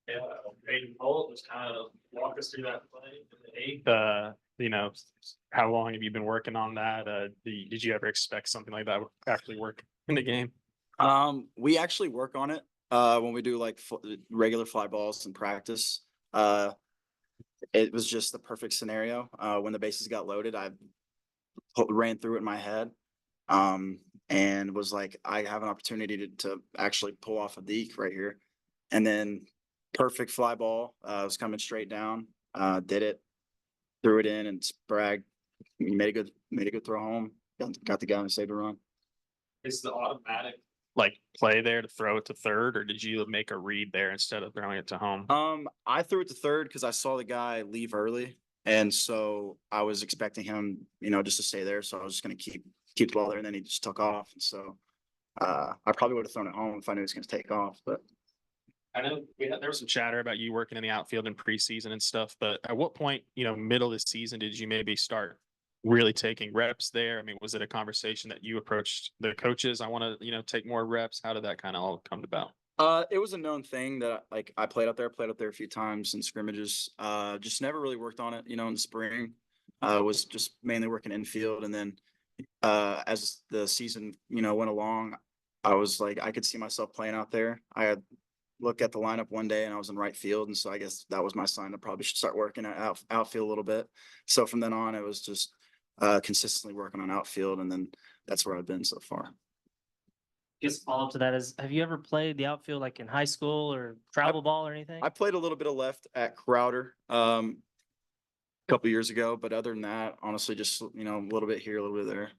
Yeah, Peyton Holt just kind of walk us through that play in the eighth. How long have you been working on that? Did you ever expect something like that would actually work in the game? We actually work on it when we do like regular fly balls in practice. It was just the perfect scenario. When the bases got loaded, I ran through it in my head and was like, I have an opportunity to actually pull off a deke right here. And then perfect fly ball was coming straight down, did it, threw it in, and Sprague made a good throw home. Got the guy and saved a run. Is the automatic like play there to throw it to third, or did you make a read there instead of throwing it to home? I threw it to third because I saw the guy leave early, and so I was expecting him, just to stay there. So I was just gonna keep the ball there, and then he just took off. And so I probably would have thrown it home if I knew he was gonna take off. But I know there was some chatter about you working in the outfield in preseason and stuff, but at what point, middle of the season, did you maybe start really taking reps there? I mean, was it a conversation that you approached the coaches? I want to, take more reps. How did that kind of all come about? It was a known thing that I played out there a few times in scrimmages. Just never really worked on it, in the spring. Was just mainly working infield, and then as the season, went along, I was like, I could see myself playing out there. I had looked at the lineup one day and I was in right field, and so I guess that was my sign to probably should start working at outfield a little bit. So from then on, it was just consistently working on outfield, and then that's where I've been so far. Just follow up to that is, have you ever played the outfield like in high school or travel ball or anything? I played a little bit of left at Crowder a couple years ago, but other than that, honestly, just a little bit here, a little bit there.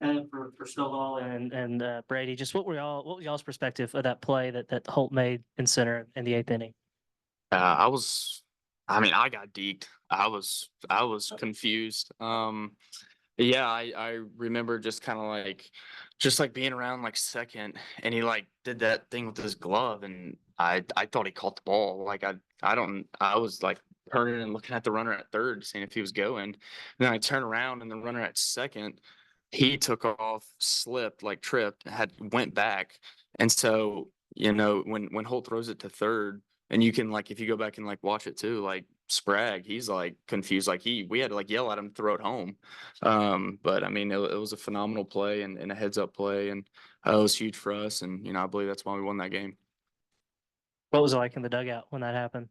And for Stovall and Brady, just what was y'all's perspective of that play that Holt made in center in the eighth inning? I got deked. I was confused. Yeah, I remember just kind of like being around like second, and he like did that thing with his glove, and I thought he caught the ball. Like I was like turning and looking at the runner at third, seeing if he was going. And then I turn around, and the runner at second, he took off, slipped, like tripped, went back. And so, when Holt throws it to third, and you can like, if you go back and like watch it too, like Sprague, he's like confused. Like we had to like yell at him to throw it home. But I mean, it was a phenomenal play and a heads up play, and it was huge for us. And, I believe that's why we won that game. What was it like in the dugout when that happened?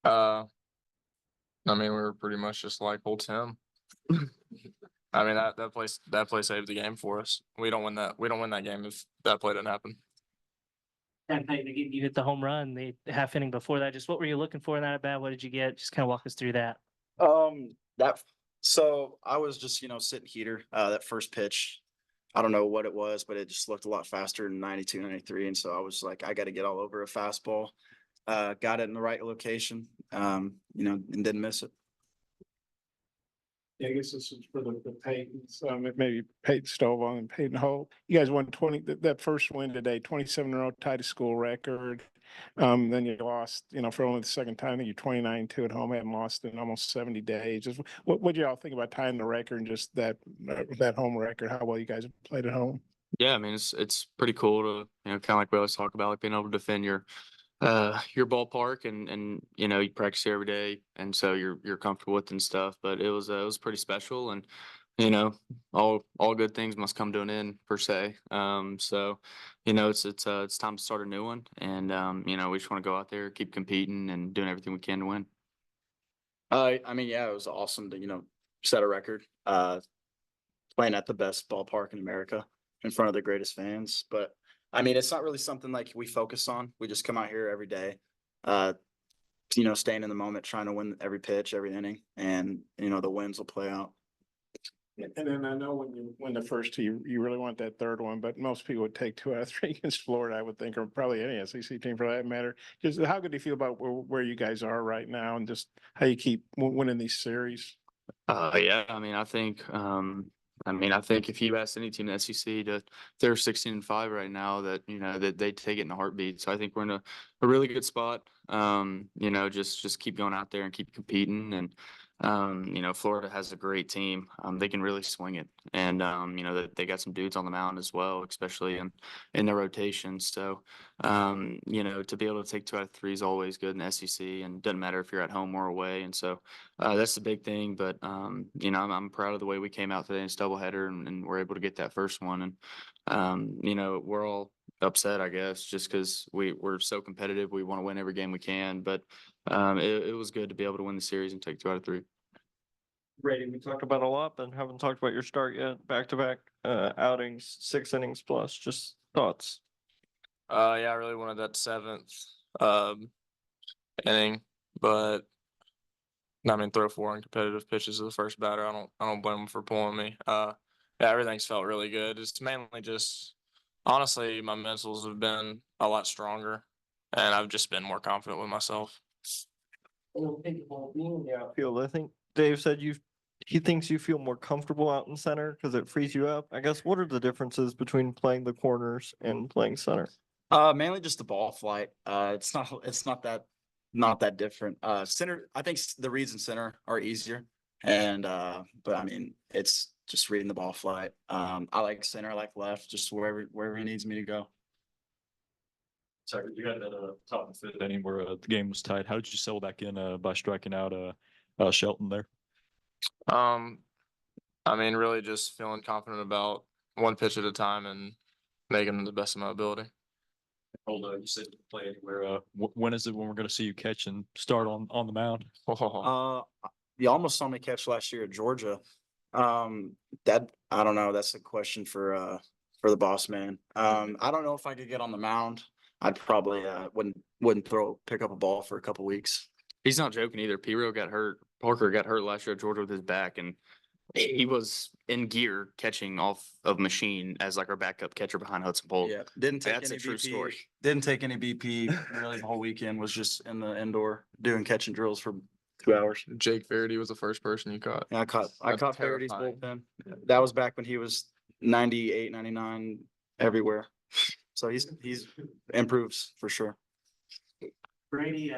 We were pretty much just like old Tim. that play saved the game for us. We don't win that game if that play didn't happen. And you hit the home run the half inning before that. Just what were you looking for in that at bat? What did you get? Just kind of walk us through that. So I was just, sitting heater, that first pitch. I don't know what it was, but it just looked a lot faster than 92, 93. And so I was like, I got to get all over a fastball. Got it in the right location, and didn't miss it. Yeah, I guess this is for the Peytons, maybe Peyton Stovall and Peyton Holt. You guys won that first win today, 27 in a row, tied a school record. Then you lost, for only the second time. I think you're 29-2 at home. Hadn't lost in almost 70 days. Just what do y'all think about tying the record and just that home record? How well you guys have played at home? Yeah, it's pretty cool to kind of like we always talk about, like being able to defend your ballpark and you practice here every day, and so you're comfortable with and stuff. But it was pretty special, and all good things must come to an end per se. So it's time to start a new one, and we just want to go out there, keep competing, and doing everything we can to win. Yeah, it was awesome to set a record, playing at the best ballpark in America in front of the greatest fans. But it's not really something like we focus on. We just come out here every day, staying in the moment, trying to win every pitch, every inning, and the wins will play out. And then I know when you win the first two, you really want that third one, but most people would take 2 out of 3 against Florida, I would think, or probably any SEC team for that matter. Just how good do you feel about where you guys are right now, and just how you keep winning these series? Yeah, I think if you ask any team in the SEC they're 16-5 right now, that they take it in a heartbeat. So I think we're in a really good spot. Just keep going out there and keep competing, and Florida has a great team. They can really swing it, and they got some dudes on the mound as well, especially in their rotation. So, to be able to take 2 out of 3 is always good in the SEC, and doesn't matter if you're at home or away. And so, that's the big thing. But I'm proud of the way we came out today in this doubleheader, and we're able to get that first one. And we're all upset, I guess, just because we're so competitive. We want to win every game we can, but it was good to be able to win the series and take 2 out of 3. Brady, we talked about a lot, but haven't talked about your start yet. Back-to-back outings, 6 innings plus. Just thoughts. Yeah, I really wanted that 7th inning, but I mean, throw 4 uncompetitive pitches to the first batter. I don't blame him for pulling me. Yeah, everything's felt really good. It's mainly just honestly, my mentals have been a lot stronger, and I've just been more confident with myself. Outfield, I think Dave said he thinks you feel more comfortable out in center because it frees you up. I guess what are the differences between playing the corners and playing center? Mainly just the ball flight. It's not that different. Center, I think the reads in center are easier. And but I mean, it's just reading the ball flight. I like center, I like left, just wherever he needs me to go. Sorry, you got that top of the 5th inning where the game was tied. How did you settle back in by striking out Shelton there? I mean, really just feeling confident about one pitch at a time and making them the best of my ability. Hold on, you said you play anywhere. When is it when we're going to see you catch and start on the mound? You almost saw me catch last year at Georgia. That I don't know. That's a question for the boss man. I don't know if I could get on the mound. I'd probably wouldn't pick up a ball for a couple weeks. He's not joking either. P-Row got hurt. Parker got hurt last year at Georgia with his back, and he was in gear catching off of machine as like our backup catcher behind Hudson Bolt. Yeah, didn't take That's any a true BP. story. Didn't take any BP. Really, the whole weekend was just in the indoor doing catching drills for 2 hours. Jake Verity was the first person you caught. And I caught That's Verity's terrifying. bullpen. That was back when he was 98, 99 everywhere. So he's improves for sure. Brady,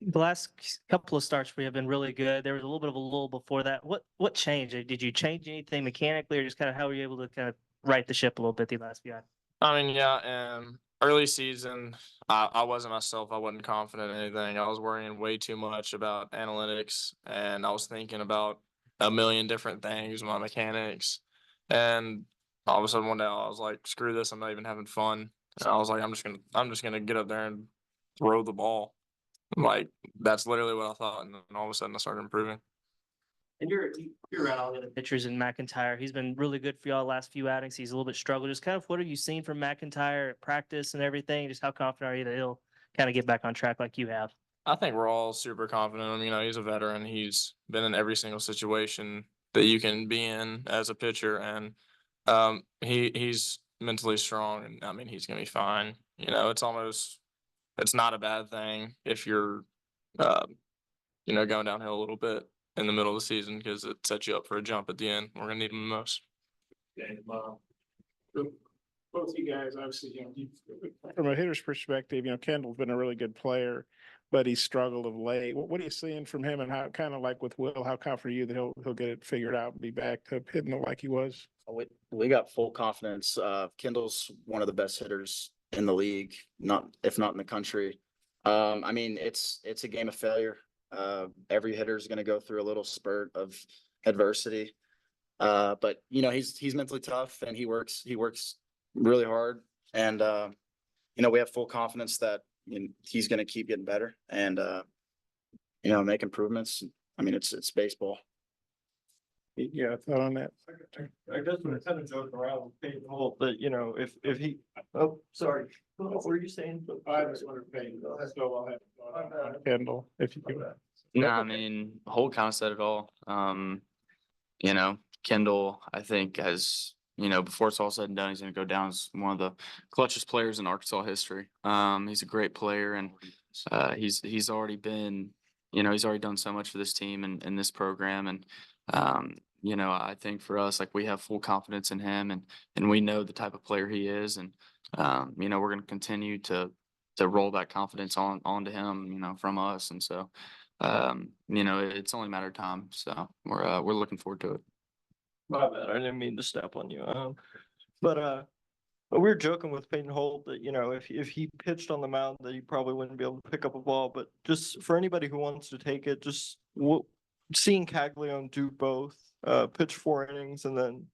the last couple of starts for you have been really good. There was a little bit of a lull before that. What changed? Did you change anything mechanically, or just kind of how were you able to kind of right the ship a little bit the last few? I mean, yeah, early season, I wasn't myself. I wasn't confident in anything. I was worrying way too much about analytics, and I was thinking about a million different things, my mechanics. And all of a sudden one day I was like, screw this, I'm not even having fun. And I was like, I'm just gonna get up there and throw the ball. Like, that's literally what I thought. And then all of a sudden I started improving. And you're around all the other pitchers in McIntyre. He's been really good for y'all last few outings. He's a little bit struggled. Just kind of what have you seen from McIntyre at practice and everything? Just how confident are you that he'll kind of get back on track like you have? I think we're all super confident. I mean, he's a veteran. He's been in every single situation that you can be in as a pitcher. And he's mentally strong, and I mean, he's gonna be fine. It's not a bad thing if you're going downhill a little bit in the middle of the season, because it sets you up for a jump at the end. We're gonna need him the most. Both you guys, obviously, from a hitter's perspective, Kendall's been a really good player, but he's struggled of late. What are you seeing from him, and how kind of like with Will, how confident are you that he'll get it figured out and be back to hitting it like he was? We got full confidence. Kendall's one of the best hitters in the league, if not in the country. I mean, it's a game of failure. Every hitter is going to go through a little spurt of adversity. But he's mentally tough, and he works really hard. And we have full confidence that he's going to keep getting better and make improvements. I mean, it's baseball. Yeah, I thought on that. I guess when I kind of joke around with Peyton Holt that, if he, sorry, what were you saying? I just wonder if Peyton Stovall had Kendall, if you do that. No, I mean, Holt kind of said it all. Kendall, I think, has, before it's all said and done, he's going to go down as one of the clutchest players in Arkansas history. He's a great player, and he's already been, he's already done so much for this team and this program. And, I think for us, like, we have full confidence in him, and we know the type of player he is. And, we're going to continue to roll that confidence onto him, from us. And so, you know, it's only a matter of time. So we're looking forward to it. My bad, I didn't mean to step on you. But we were joking with Peyton Holt that, you know, if he pitched on the mound, that he probably wouldn't be able to pick up a ball. But just for anybody who wants to take it, just seeing Caglione do both, pitch 4 innings and then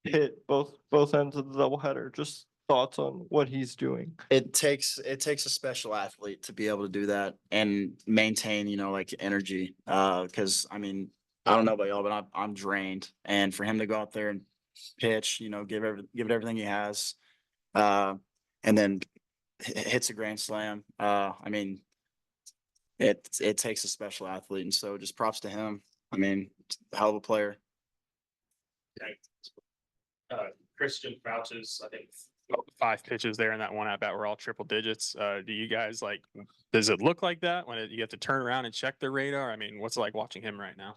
hit both ends of the doubleheader. Just thoughts on what he's doing. It takes a special athlete to be able to do that and maintain, you know, like energy. Because I mean, I don't know about y'all, but I'm drained, and for him to go out there and pitch, you know, give it everything he has, and then hits a grand slam. I mean, it takes a special athlete, and so just props to him. I mean, hell of a player. Christian Crouch's, I think, 5 pitches there in that one at bat were all triple digits. Do you guys like, does it look like that when you have to turn around and check the radar? I mean, what's it like watching him right now?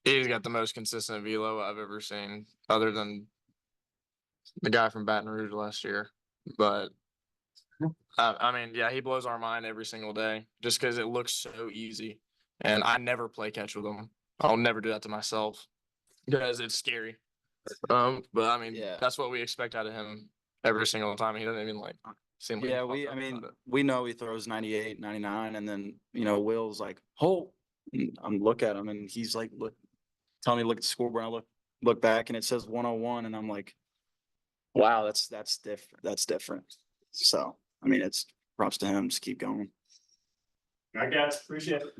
He's got the most consistent velo I've ever seen, other than the guy from Baton Rouge last year. But I mean, yeah, he blows our mind every single day just because it looks so easy. And I never play catch with him. I'll never do that to myself because it's scary. But I mean, Yeah. that's what we expect out of him every single time. He doesn't even like seem like. Yeah, I mean, we know he throws 98, 99, and then, you know, Will's like, Holt. And I'm look at him and he's like, telling me to look at the scoreboard. I look back and it says 101, and I'm like, wow, that's different. That's different. So I mean, it's props to him. Just keep going. All right, guys, appreciate it.